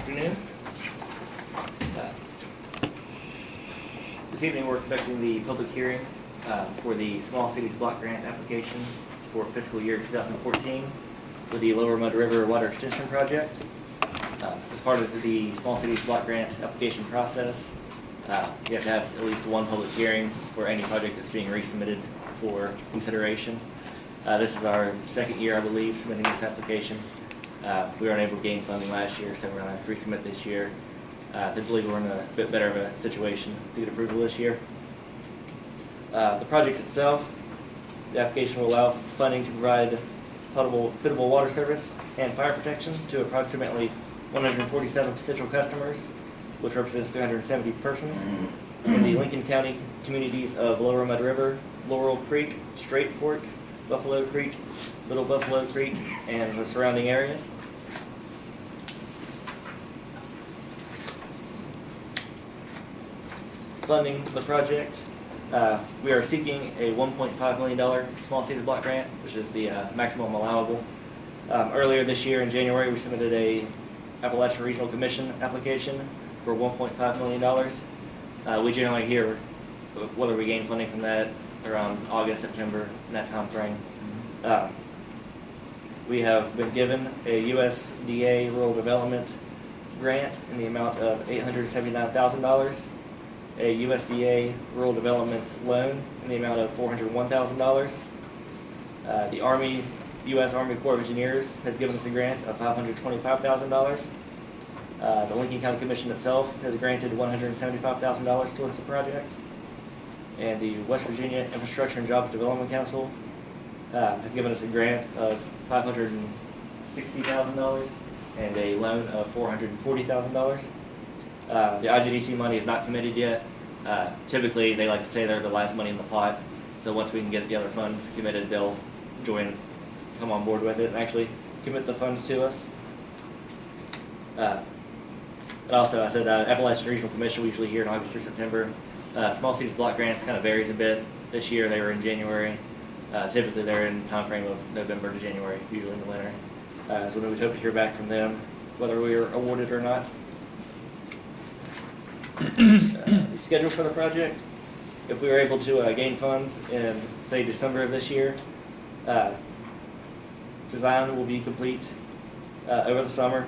afternoon. Uh, This evening, we're conducting the public hearing for the Small Cities Block Grant application for fiscal year 2014 for the Lower Mud River Water Extension Project. As part of the Small Cities Block Grant application process, you have to have at least one public hearing for any project that's being resubmitted for consideration. This is our second year, I believe, submitting this application. We were unable to gain funding last year, so we're going to resubmit this year. I believe we're in a bit better of a situation to get approval this year. The project itself, the application will allow funding to provide potable water service and fire protection to approximately 147 potential customers, which represents 370 persons in the Lincoln County communities of Lower Mud River, Laurel Creek, Straight Fork, Buffalo Creek, Little Buffalo Creek, and the surrounding areas. Funding the project, we are seeking a $1.5 million Small Cities Block Grant, which is the maximum allowable. Earlier this year in January, we submitted a Appalachian Regional Commission application for $1.5 million. We generally hear whether we gain funding from that around August, September, in that time frame. We have been given a USDA Rural Development grant in the amount of $879,000, a USDA Rural Development loan in the amount of $401,000. The U.S. Army Corps of Engineers has given us a grant of $525,000. The Lincoln County Commission itself has granted $175,000 towards the project. And the West Virginia Infrastructure and Jobs Development Council has given us a grant of $560,000 and a loan of $440,000. The IGDC money is not committed yet. Typically, they like to say they're the last money in the pot. So once we can get the other funds committed, they'll come on board with it and actually commit the funds to us. But also, I said Appalachian Regional Commission, we usually hear in August or September. Small Cities Block Grants kind of varies a bit. This year they were in January. Typically they're in the time frame of November to January, usually in the winter. So we would hope to hear back from them whether we are awarded or not. The schedule for the project, if we were able to gain funds in, say, December of this year, design will be complete over the summer.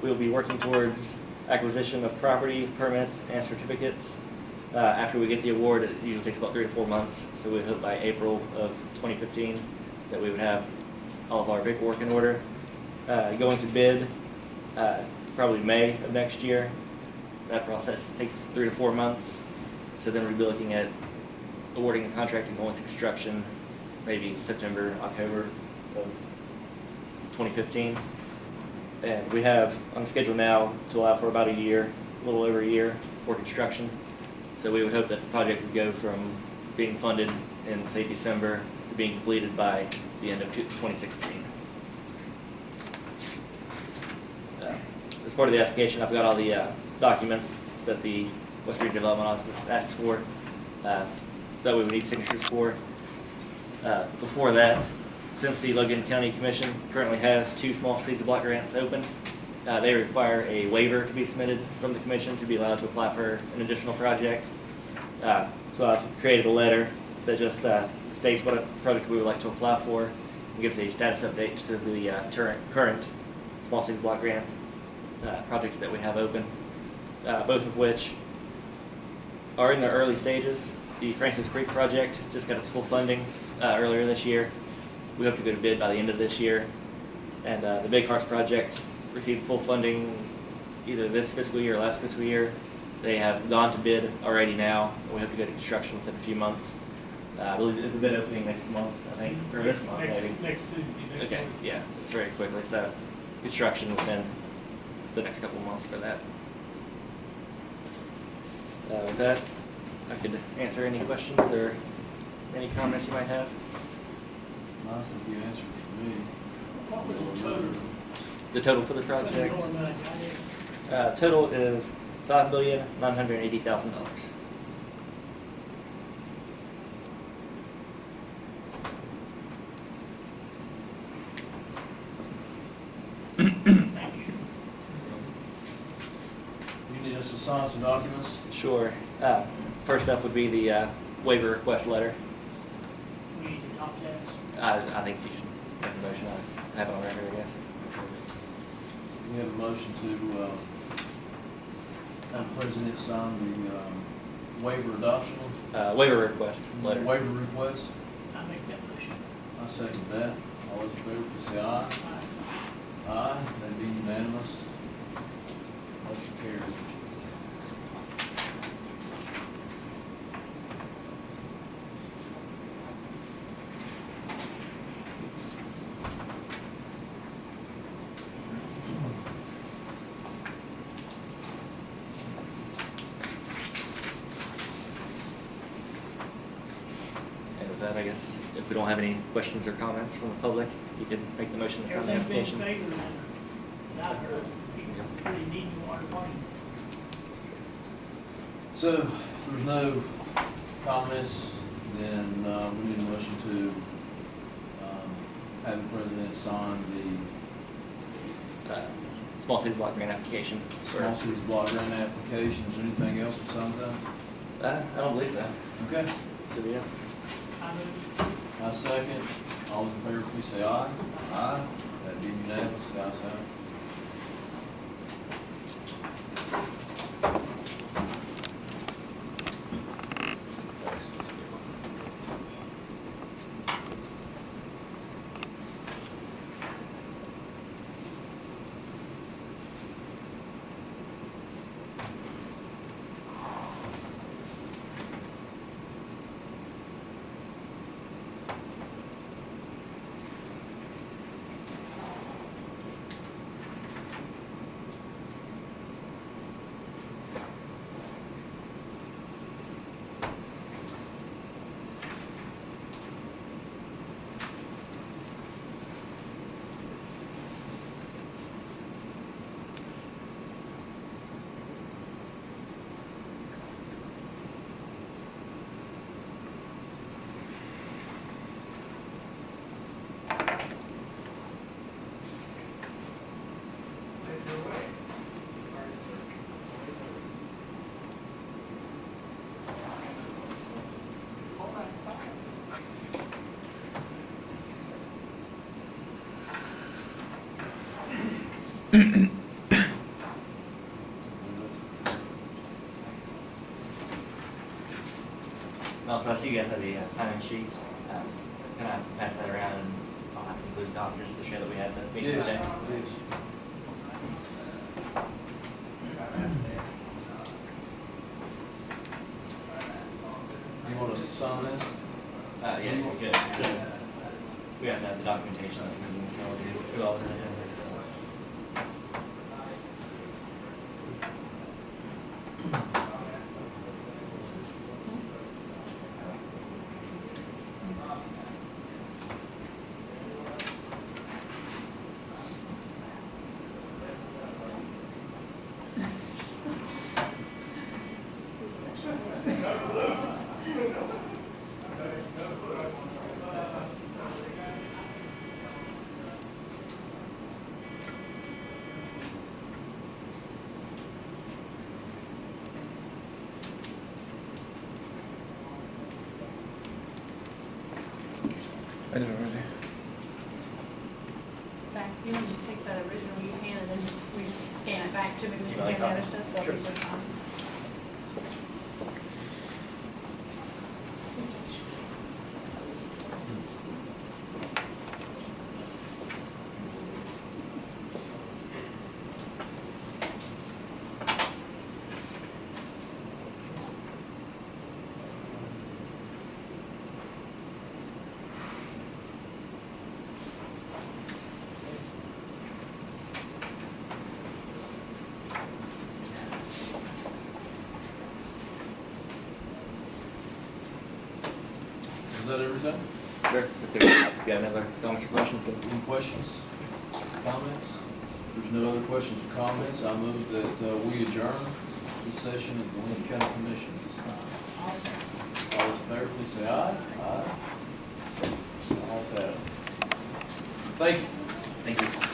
We will be working towards acquisition of property, permits, and certificates. After we get the award, it usually takes about 3 to 4 months, so we hope by April of 2015 that we would have all of our paperwork in order. Going to bid probably May of next year. That process takes 3 to 4 months, so then we'll be looking at awarding the contract and going to construction maybe September, October of 2015. And we have on schedule now to allow for about a year, a little over a year for construction. So we would hope that the project would go from being funded in, say, December to being completed by the end of 2016. As part of the application, I've got all the documents that the West Virginia Development Office asks for that we would need signatures for. Before that, since the Logan County Commission currently has 2 Small Cities Block Grants open, they require a waiver to be submitted from the Commission to be allowed to apply for an additional project. So I've created a letter that just states what project we would like to apply for and gives a status update to the current Small Cities Block Grant projects that we have open, both of which are in their early stages. The Francis Creek project just got its full funding earlier this year. We hope to go to bid by the end of this year. And the Big Hearts project received full funding either this fiscal year or last fiscal year. They have gone to bid already now. We hope to go to construction within a few months. I believe there's a bid opening next month, I think, or this month maybe. Next Tuesday. Okay, yeah, it's very quickly. So construction within the next couple of months for that. With that, I could answer any questions or any comments you might have. I think you answered for me. What was the total? The total for the project, For the money I had? total is $5,980,000. Thank you. sign some documents? Sure. First up would be the waiver request letter. We need to copy that. I think you should make a motion. I have it on record, I guess. We have a motion to, have the president sign the, waiver adoption. Waiver request letter. Waiver request. I make that motion. I second that. All those in favor, please say aye. Aye, that be unanimous. Motion carries. And with that, I guess, if we don't have any questions or comments from the public, you can make the motion to sign the Everything's been application. favored and I've heard people really need water money. So, if there's no comments, then, we need a motion to, have the president sign the Small Cities Block Grant application. Small Cities Block Grant application. Is there anything else besides that? I don't believe so. Okay. Good deal. I move. I second. All those in favor, please say aye. Aye. That be unanimous. The ayes have it. Thanks. Also, I see you guys have the sign-in sheet. Can I pass that around and I'll have to include a copy just to show that we had the meeting Yes, today? yes. You want us to sign this? Yes, we could. Just, we have to have the documentation of the meeting, so who else in attendance, so. I did it already. Zach, you want to just take that original you can and then just we scan it back to me when you You like scan the other that? stuff? That'll Sure. be just fine. Is that everything? Sure. If you have any other comments or questions, then Any questions, comments? If there's no other questions or comments, I move that we adjourn this session of the Lincoln County Commission at this time. All those in favor, please say aye. Aye. Ayes have it. Thank you. thank you.